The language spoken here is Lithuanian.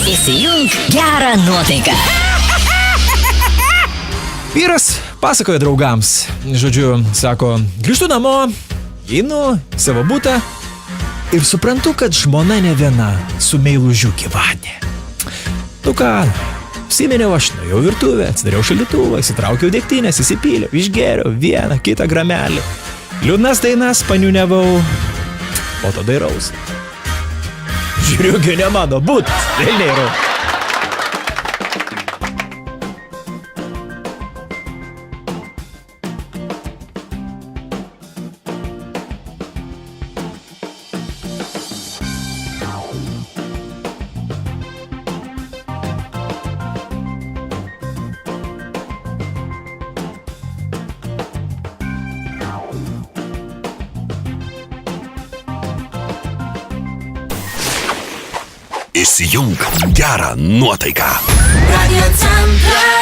Įsijunk gerą nuotaiką. Vyras pasakoja draugams. Žodžiu, sako, grįžtu namo, einu į savo butą ir suprantu, kad žmona ne viena su meilužiu gyvatė. Tu ką, apsiminiau aš, nuėjau virtuvę, atsidariau šaldytuvą, įsitraukiau degtinės, įsipyliau, išgėriau vieną, kitą gramelį. Liūdnas dainas paniūniavau, po to dairaus. Žiūriu, ne mano butas, velniai rau. Įsijunk gerą nuotaiką. Radio Centras.